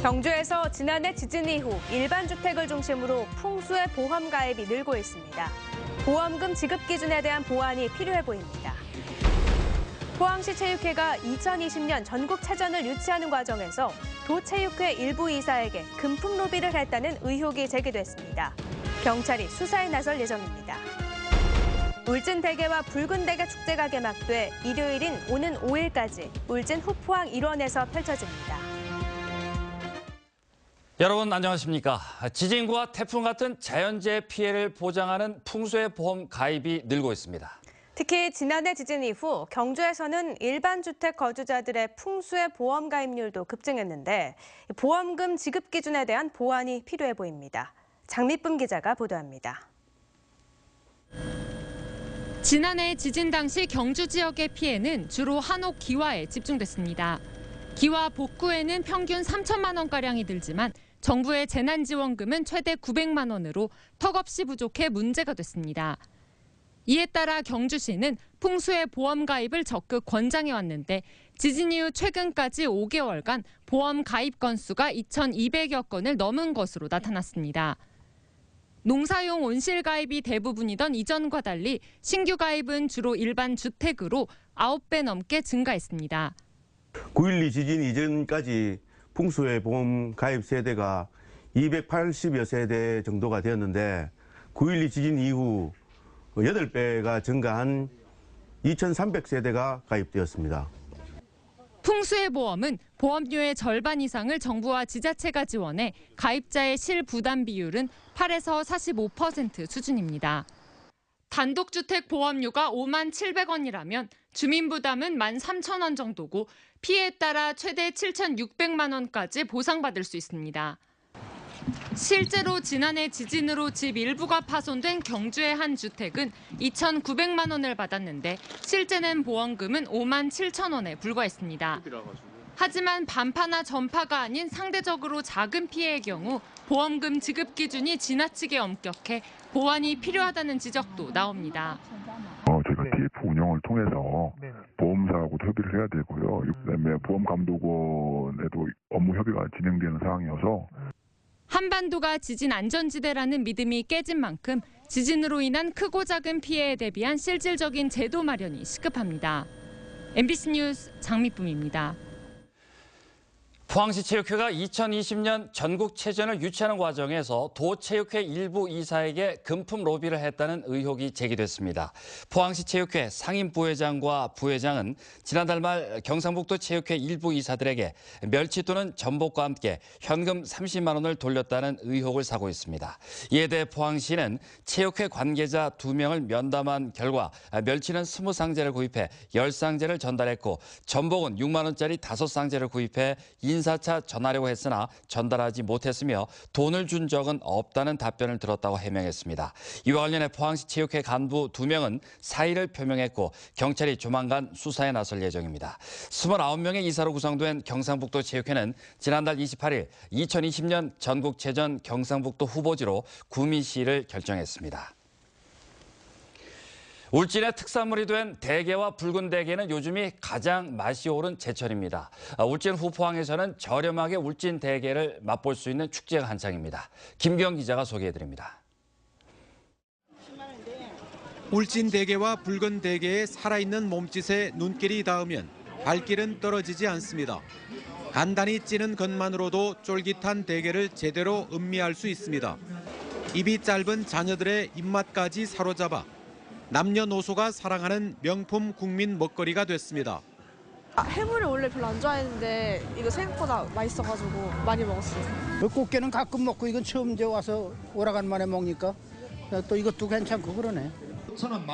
경주에서 지난해 지진 이후 일반 주택을 중심으로 풍수의 보험 가입이 늘고 있습니다. 보험금 지급 기준에 대한 보완이 필요해 보입니다. 포항시 체육회가 2020년 전국체전을 유치하는 과정에서 도체육회 일부 이사에게 금품 로비를 했다는 의혹이 제기됐습니다. 경찰이 수사에 나설 예정입니다. 울진대게와 붉은대게 축제가 개막돼 일요일인 오는 5일까지 울진 후포항 일원에서 펼쳐집니다. 여러분 안녕하십니까? 지진과 태풍 같은 자연재해 피해를 보장하는 풍수의 보험 가입이 늘고 있습니다. 특히 지난해 지진 이후 경주에서는 일반 주택 거주자들의 풍수의 보험 가입률도 급증했는데 보험금 지급 기준에 대한 보완이 필요해 보입니다. 장미쁨 기자가 보도합니다. 지난해 지진 당시 경주 지역의 피해는 주로 한옥 기와에 집중됐습니다. 기와 복구에는 평균 3천만 원가량이 들지만 정부의 재난지원금은 최대 900만 원으로 턱없이 부족해 문제가 됐습니다. 이에 따라 경주시는 풍수의 보험 가입을 적극 권장해왔는데 지진 이후 최근까지 5개월간 보험 가입 건수가 2,200여 건을 넘은 것으로 나타났습니다. 농사용 온실 가입이 대부분이던 이전과 달리 신규 가입은 주로 일반 주택으로 9배 넘게 증가했습니다. 9.12 지진 이전까지 풍수의 보험 가입 세대가 280여 세대 정도가 되었는데 9.12 지진 이후 8배가 증가한 2,300세대가 가입되었습니다. 풍수의 보험은 보험료의 절반 이상을 정부와 지자체가 지원해 가입자의 실부담 비율은 8에서 45% 수준입니다. 단독주택 보험료가 5만 700원이라면 주민부담은 13,000원 정도고 피해에 따라 최대 7,600만 원까지 보상받을 수 있습니다. 실제로 지난해 지진으로 집 일부가 파손된 경주의 한 주택은 2,900만 원을 받았는데 실제는 보험금은 5만 7천 원에 불과했습니다. 하지만 반파나 전파가 아닌 상대적으로 작은 피해의 경우 보험금 지급 기준이 지나치게 엄격해 보완이 필요하다는 지적도 나옵니다. 저희가 TF 운영을 통해서 보험사하고도 협의를 해야 되고요. 그다음에 보험감독원에도 업무 협의가 진행되는 상황이어서 한반도가 지진 안전지대라는 믿음이 깨진 만큼 지진으로 인한 크고 작은 피해에 대비한 실질적인 제도 마련이 시급합니다. MBC 뉴스 장미쁨입니다. 포항시 체육회가 2020년 전국체전을 유치하는 과정에서 도체육회 일부 이사에게 금품 로비를 했다는 의혹이 제기됐습니다. 포항시 체육회 상임부회장과 부회장은 지난달 말 경상북도 체육회 일부 이사들에게 멸치 또는 전복과 함께 현금 30만 원을 돌렸다는 의혹을 사고 있습니다. 이에 대해 포항시는 체육회 관계자 2명을 면담한 결과 멸치는 20상자를 구입해 10상자를 전달했고 전복은 6만 원짜리 5상자를 구입해 인사차 전하려고 했으나 전달하지 못했으며 돈을 준 적은 없다는 답변을 들었다고 해명했습니다. 이와 관련해 포항시 체육회 간부 2명은 사의를 표명했고 경찰이 조만간 수사에 나설 예정입니다. 29명의 이사로 구성된 경상북도 체육회는 지난달 28일 2020년 전국체전 경상북도 후보지로 구미시를 결정했습니다. 울진의 특산물이 된 대게와 붉은 대게는 요즘이 가장 맛이 오른 제철입니다. 울진 후포항에서는 저렴하게 울진 대게를 맛볼 수 있는 축제가 한창입니다. 김경 기자가 소개해드립니다. 울진 대게와 붉은 대게의 살아있는 몸짓에 눈길이 닿으면 발길은 떨어지지 않습니다. 단단히 찌는 것만으로도 쫄깃한 대게를 제대로 음미할 수 있습니다. 입이 짧은 자녀들의 입맛까지 사로잡아 남녀노소가 사랑하는 명품 국민 먹거리가 됐습니다. 해물을 원래 별로 안 좋아했는데 이거 생각보다 맛있어가지고 많이 먹었어요. 꽃게는 가끔 먹고 이건 처음 이제 와서 오라간 만에 먹으니까 또 이것도 괜찮고 그러네.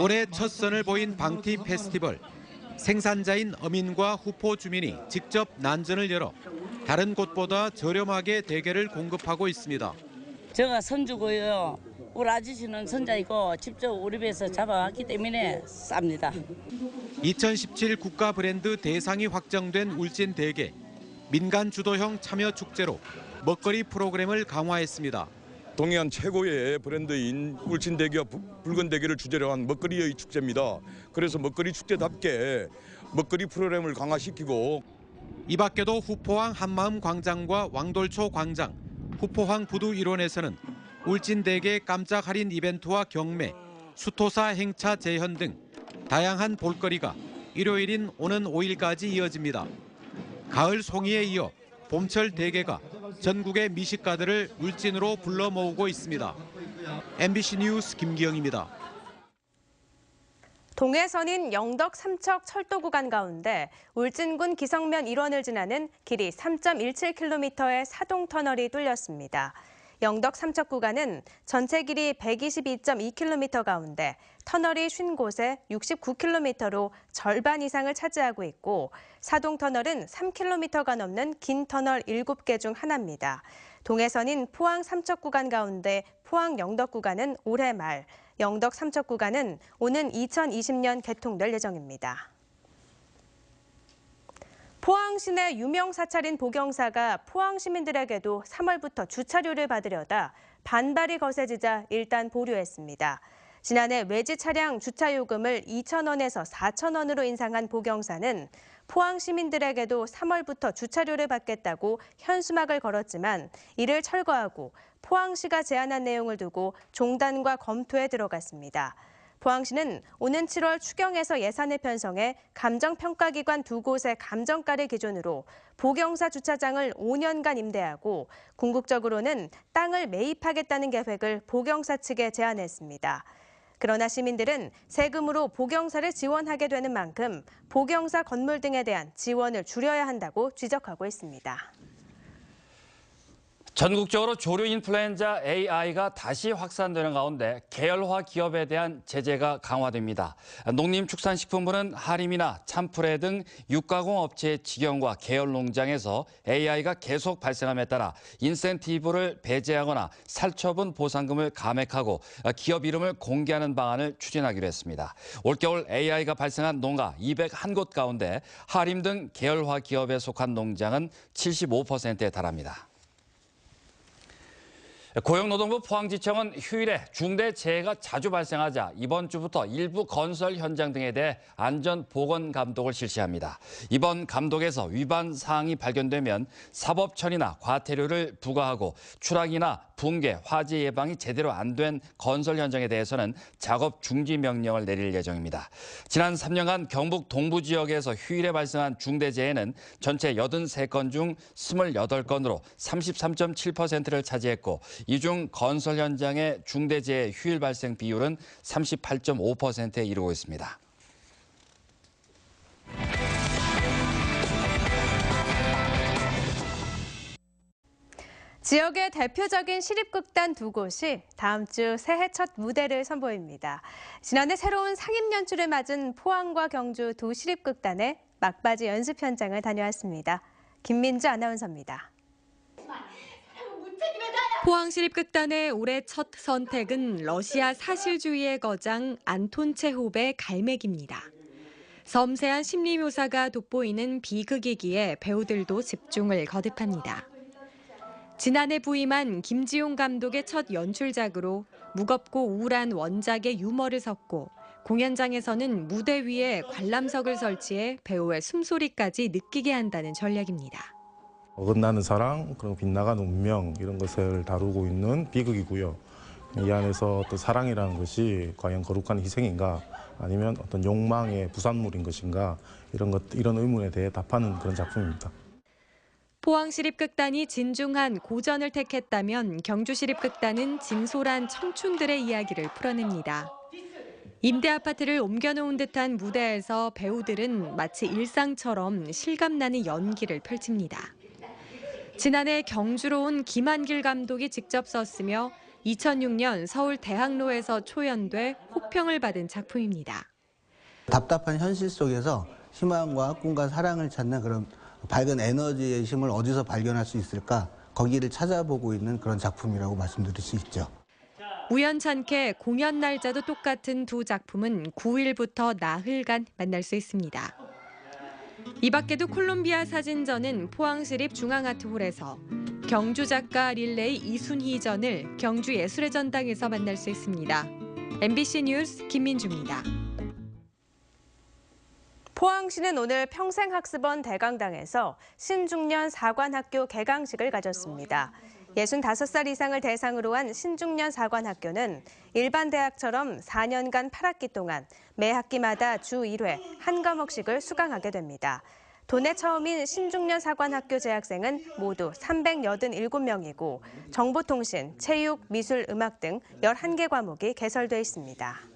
올해 첫 선을 보인 방티 페스티벌. 생산자인 어민과 후포 주민이 직접 난전을 열어 다른 곳보다 저렴하게 대게를 공급하고 있습니다. 제가 선주고요. 우리 아저씨는 선자이고 직접 우리 배에서 잡아왔기 때문에 쌉니다. 2017 국가 브랜드 대상이 확정된 울진 대게. 민간 주도형 참여 축제로 먹거리 프로그램을 강화했습니다. 동해안 최고의 브랜드인 울진 대게와 붉은 대게를 주제로 한 먹거리의 축제입니다. 그래서 먹거리 축제답게 먹거리 프로그램을 강화시키고 이 밖에도 후포항 한마음 광장과 왕돌초 광장, 후포항 부두 일원에서는 울진대게 깜짝 할인 이벤트와 경매, 수토사 행차 재현 등 다양한 볼거리가 일요일인 오는 5일까지 이어집니다. 가을 송이에 이어 봄철 대게가 전국의 미식가들을 울진으로 불러 모으고 있습니다. MBC 뉴스 김기영입니다. 동해선인 영덕 삼척 철도 구간 가운데 울진군 기성면 일원을 지나는 길이 3.17km의 사동 터널이 뚫렸습니다. 영덕 삼척 구간은 전체 길이 122.2km 가운데 터널이 쉰 곳에 69km로 절반 이상을 차지하고 있고 사동 터널은 3km가 넘는 긴 터널 7개 중 하나입니다. 동해선인 포항 삼척 구간 가운데 포항 영덕 구간은 올해 말, 영덕 삼척 구간은 오는 2020년 개통될 예정입니다. 포항 시내 유명 사찰인 보경사가 포항 시민들에게도 3월부터 주차료를 받으려다 반발이 거세지자 일단 보류했습니다. 지난해 외지 차량 주차 요금을 2,000원에서 4,000원으로 인상한 보경사는 포항 시민들에게도 3월부터 주차료를 받겠다고 현수막을 걸었지만 이를 철거하고 포항시가 제안한 내용을 두고 종단과 검토에 들어갔습니다. 포항시는 오는 7월 추경에서 예산을 편성해 감정평가기관 2곳의 감정가를 기준으로 보경사 주차장을 5년간 임대하고 궁극적으로는 땅을 매입하겠다는 계획을 보경사 측에 제안했습니다. 그러나 시민들은 세금으로 보경사를 지원하게 되는 만큼 보경사 건물 등에 대한 지원을 줄여야 한다고 지적하고 있습니다. 전국적으로 조류 인플루엔자 AI가 다시 확산되는 가운데 계열화 기업에 대한 제재가 강화됩니다. 농림축산식품부는 하림이나 참프레 등 육가공 업체의 직영과 계열 농장에서 AI가 계속 발생함에 따라 인센티브를 배제하거나 살처분 보상금을 감액하고 기업 이름을 공개하는 방안을 추진하기로 했습니다. 올겨울 AI가 발생한 농가 201곳 가운데 하림 등 계열화 기업에 속한 농장은 75%에 달합니다. 고용노동부 포항지청은 휴일에 중대 재해가 자주 발생하자 이번 주부터 일부 건설 현장 등에 대해 안전보건 감독을 실시합니다. 이번 감독에서 위반 사항이 발견되면 사법처리나 과태료를 부과하고 추락이나 붕괴, 화재 예방이 제대로 안 된 건설 현장에 대해서는 작업 중지 명령을 내릴 예정입니다. 지난 3년간 경북 동부 지역에서 휴일에 발생한 중대재해는 전체 83건 중 28건으로 33.7%를 차지했고 이 중 건설 현장의 중대재해 휴일 발생 비율은 38.5%에 이르고 있습니다. 지역의 대표적인 시립극단 2곳이 다음 주 새해 첫 무대를 선보입니다. 지난해 새로운 상임 연출을 맞은 포항과 경주 두 시립극단의 막바지 연습 현장을 다녀왔습니다. 김민주 아나운서입니다. 포항시립극단의 올해 첫 선택은 러시아 사실주의의 거장 안톤 체홉의 갈매기입니다. 섬세한 심리 묘사가 돋보이는 비극이기에 배우들도 집중을 거듭합니다. 지난해 부임한 김지용 감독의 첫 연출작으로 무겁고 우울한 원작의 유머를 섞고 공연장에서는 무대 위에 관람석을 설치해 배우의 숨소리까지 느끼게 한다는 전략입니다. 어긋나는 사랑, 그리고 빗나가는 운명 이런 것을 다루고 있는 비극이고요. 이 안에서 어떤 사랑이라는 것이 과연 거룩한 희생인가 아니면 어떤 욕망의 부산물인 것인가 이런 의문에 대해 답하는 그런 작품입니다. 포항시립극단이 진중한 고전을 택했다면 경주시립극단은 진솔한 청춘들의 이야기를 풀어냅니다. 임대 아파트를 옮겨놓은 듯한 무대에서 배우들은 마치 일상처럼 실감나는 연기를 펼칩니다. 지난해 경주로 온 김한길 감독이 직접 썼으며 2006년 서울 대학로에서 초연돼 호평을 받은 작품입니다. 답답한 현실 속에서 희망과 꿈과 사랑을 찾는 그런 밝은 에너지의 힘을 어디서 발견할 수 있을까? 거기를 찾아보고 있는 그런 작품이라고 말씀드릴 수 있죠. 우연찮게 공연 날짜도 똑같은 두 작품은 9일부터 나흘간 만날 수 있습니다. 이 밖에도 콜롬비아 사진전은 포항시립 중앙아트홀에서, 경주 작가 릴레이 이순희전을 경주 예술의 전당에서 만날 수 있습니다. MBC 뉴스 김민주입니다. 포항시는 오늘 평생학습원 대강당에서 신중년 사관학교 개강식을 가졌습니다. 65살 이상을 대상으로 한 신중년 사관학교는 일반 대학처럼 4년간 8학기 동안 매 학기마다 주 1회 한 과목씩을 수강하게 됩니다. 도내 처음인 신중년 사관학교 재학생은 모두 387명이고 정보통신, 체육, 미술, 음악 등 11개 과목이 개설돼 있습니다.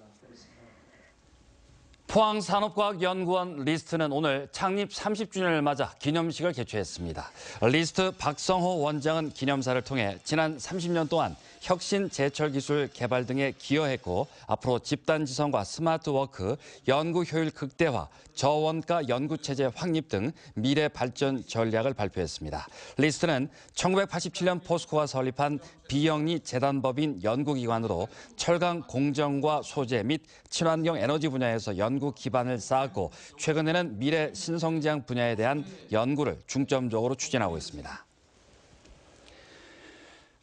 포항산업과학연구원 리스트는 오늘 창립 30주년을 맞아 기념식을 개최했습니다. 리스트 박성호 원장은 기념사를 통해 지난 30년 동안 혁신 제철 기술 개발 등에 기여했고 앞으로 집단지성과 스마트워크, 연구 효율 극대화, 저원가 연구체제 확립 등 미래 발전 전략을 발표했습니다. 리스트는 1987년 포스코가 설립한 비영리 재단법인 연구기관으로 철강 공정과 소재 및 친환경 에너지 분야에서 연구 기반을 쌓았고 최근에는 미래 신성장 분야에 대한 연구를 중점적으로 추진하고 있습니다.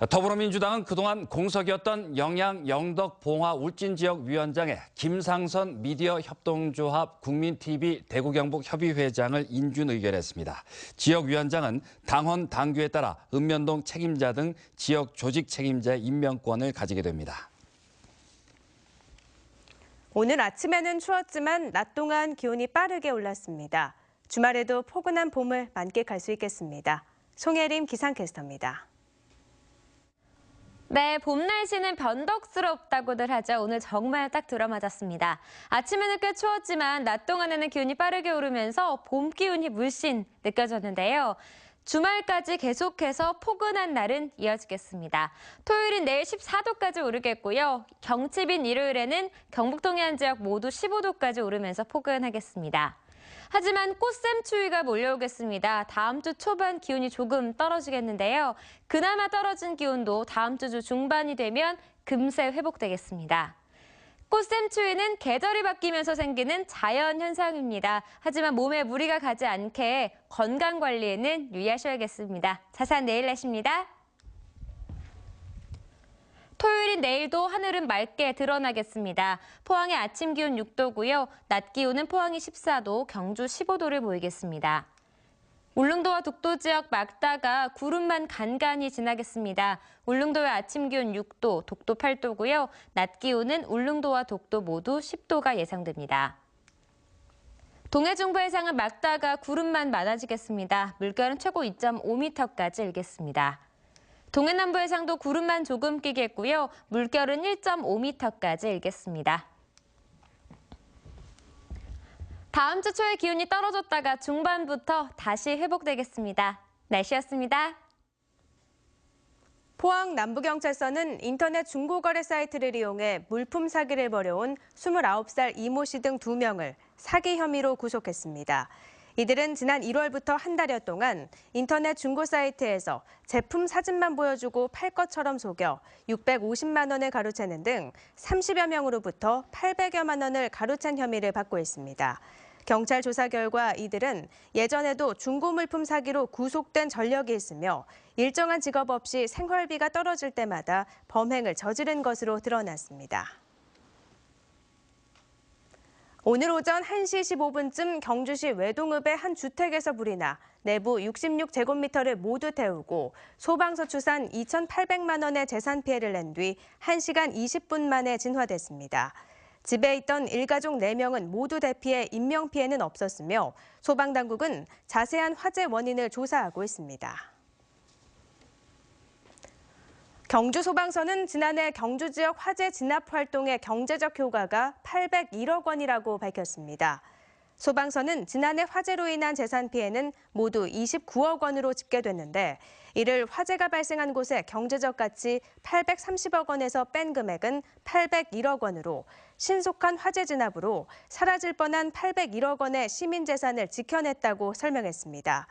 더불어민주당은 그동안 공석이었던 영양 영덕 봉화 울진 지역 위원장에 김상선 미디어 협동조합 국민TV 대구 경북 협의회장을 인준 의결했습니다. 지역 위원장은 당헌 당규에 따라 읍면동 책임자 등 지역 조직 책임자의 임명권을 가지게 됩니다. 오늘 아침에는 추웠지만 낮 동안 기온이 빠르게 올랐습니다. 주말에도 포근한 봄을 만끽할 수 있겠습니다. 송혜림 기상캐스터입니다. 네, 봄 날씨는 변덕스럽다고들 하죠. 오늘 정말 딱 들어맞았습니다. 아침에는 꽤 추웠지만 낮 동안에는 기온이 빠르게 오르면서 봄 기운이 물씬 느껴졌는데요. 주말까지 계속해서 포근한 날은 이어지겠습니다. 토요일인 내일 14도까지 오르겠고요. 경칩인 일요일에는 경북 동해안 지역 모두 15도까지 오르면서 포근하겠습니다. 하지만 꽃샘추위가 몰려오겠습니다. 다음 주 초반 기온이 조금 떨어지겠는데요. 그나마 떨어진 기온도 다음 주 중반이 되면 금세 회복되겠습니다. 꽃샘추위는 계절이 바뀌면서 생기는 자연 현상입니다. 하지만 몸에 무리가 가지 않게 건강 관리에는 유의하셔야겠습니다. 자세한 내일 날씨입니다. 토요일인 내일도 하늘은 맑게 드러나겠습니다. 포항의 아침 기온 6도고요. 낮 기온은 포항이 14도, 경주 15도를 보이겠습니다. 울릉도와 독도 지역 맑다가 구름만 간간히 지나겠습니다. 울릉도의 아침 기온 6도, 독도 8도고요. 낮 기온은 울릉도와 독도 모두 10도가 예상됩니다. 동해 중부 해상은 맑다가 구름만 많아지겠습니다. 물결은 최고 2.5m까지 일겠습니다. 동해 남부 해상도 구름만 조금 끼겠고요. 물결은 1.5m까지 일겠습니다. 다음 주 초에 기온이 떨어졌다가 중반부터 다시 회복되겠습니다. 날씨였습니다. 포항 남부경찰서는 인터넷 중고거래 사이트를 이용해 물품 사기를 벌여온 29살 이모 씨 등 2명을 사기 혐의로 구속했습니다. 이들은 지난 1월부터 한 달여 동안 인터넷 중고 사이트에서 제품 사진만 보여주고 팔 것처럼 속여 650만 원을 가로채는 등 30여 명으로부터 800여만 원을 가로챈 혐의를 받고 있습니다. 경찰 조사 결과 이들은 예전에도 중고 물품 사기로 구속된 전력이 있으며 일정한 직업 없이 생활비가 떨어질 때마다 범행을 저지른 것으로 드러났습니다. 오늘 오전 1시 15분쯤 경주시 외동읍의 한 주택에서 불이 나 내부 66제곱미터를 모두 태우고 소방서 추산 2,800만 원의 재산 피해를 낸 뒤 1시간 20분 만에 진화됐습니다. 집에 있던 일가족 4명은 모두 대피해 인명피해는 없었으며 소방당국은 자세한 화재 원인을 조사하고 있습니다. 경주소방서는 지난해 경주 지역 화재 진압 활동의 경제적 효과가 801억 원이라고 밝혔습니다. 소방서는 지난해 화재로 인한 재산 피해는 모두 29억 원으로 집계됐는데 이를 화재가 발생한 곳의 경제적 가치 830억 원에서 뺀 금액은 801억 원으로 신속한 화재 진압으로 사라질 뻔한 801억 원의 시민 재산을 지켜냈다고 설명했습니다.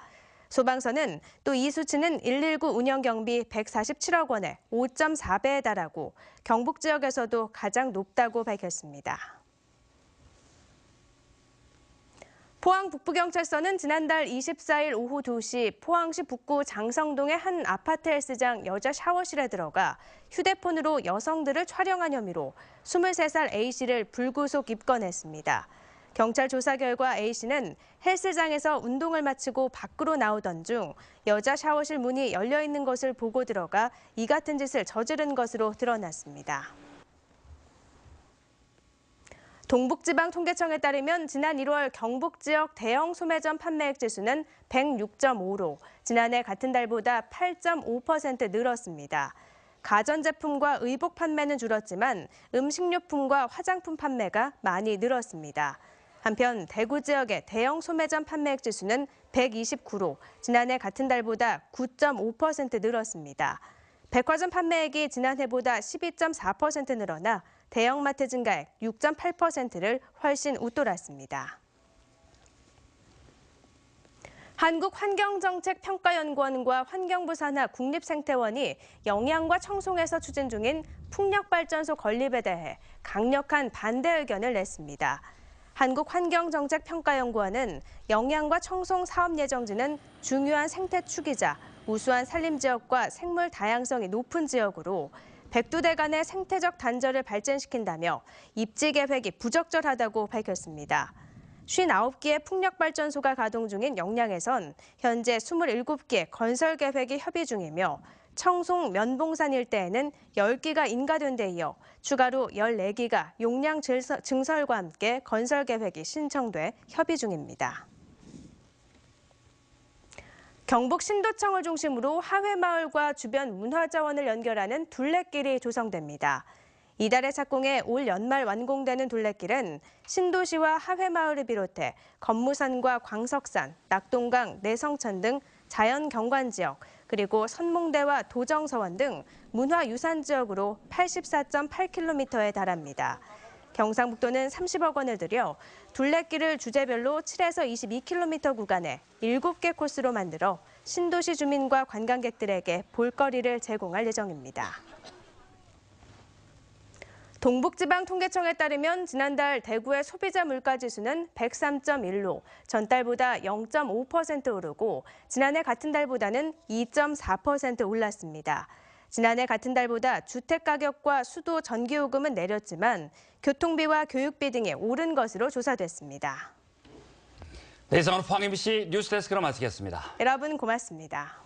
소방서는 또 이 수치는 119 운영 경비 147억 원의 5.4배에 달하고 경북 지역에서도 가장 높다고 밝혔습니다. 포항 북부경찰서는 지난달 24일 오후 2시 포항시 북구 장성동의 한 아파트 헬스장 여자 샤워실에 들어가 휴대폰으로 여성들을 촬영한 혐의로 23살 A씨를 불구속 입건했습니다. 경찰 조사 결과 A씨는 헬스장에서 운동을 마치고 밖으로 나오던 중 여자 샤워실 문이 열려 있는 것을 보고 들어가 이 같은 짓을 저지른 것으로 드러났습니다. 동북지방통계청에 따르면 지난 1월 경북 지역 대형 소매점 판매액 지수는 106.5로 지난해 같은 달보다 8.5% 늘었습니다. 가전제품과 의복 판매는 줄었지만 음식료품과 화장품 판매가 많이 늘었습니다. 한편 대구 지역의 대형 소매점 판매액 지수는 129로 지난해 같은 달보다 9.5% 늘었습니다. 백화점 판매액이 지난해보다 12.4% 늘어나 대형마트 증가액 6.8%를 훨씬 웃돌았습니다. 한국환경정책평가연구원과 환경부 산하 국립생태원이 영양과 청송에서 추진 중인 풍력발전소 건립에 대해 강력한 반대 의견을 냈습니다. 한국환경정책평가연구원은 영양과 청송 사업 예정지는 중요한 생태축이자 우수한 산림지역과 생물 다양성이 높은 지역으로 백두대 간의 생태적 단절을 발전시킨다며 입지 계획이 부적절하다고 밝혔습니다. 59개의 풍력발전소가 가동 중인 영양에선 현재 27개 건설 계획이 협의 중이며 청송 면봉산 일대에는 10기가 인가된 데 이어 추가로 14기가 용량 증설과 함께 건설 계획이 신청돼 협의 중입니다. 경북 신도청을 중심으로 하회마을과 주변 문화자원을 연결하는 둘레길이 조성됩니다. 이달의 착공에 올 연말 완공되는 둘레길은 신도시와 하회마을을 비롯해 건무산과 광석산, 낙동강, 내성천 등 자연경관지역, 그리고 선몽대와 도정서원 등 문화유산 지역으로 84.8km에 달합니다. 경상북도는 30억 원을 들여 둘레길을 주제별로 7에서 22km 구간에 7개 코스로 만들어 신도시 주민과 관광객들에게 볼거리를 제공할 예정입니다. 동북지방통계청에 따르면 지난달 대구의 소비자 물가지수는 103.1로 전달보다 0.5% 오르고 지난해 같은 달보다는 2.4% 올랐습니다. 지난해 같은 달보다 주택가격과 수도 전기요금은 내렸지만 교통비와 교육비 등이 오른 것으로 조사됐습니다. 네, 이상으로 포항 MBC 뉴스데스크로 마치겠습니다. 여러분 고맙습니다.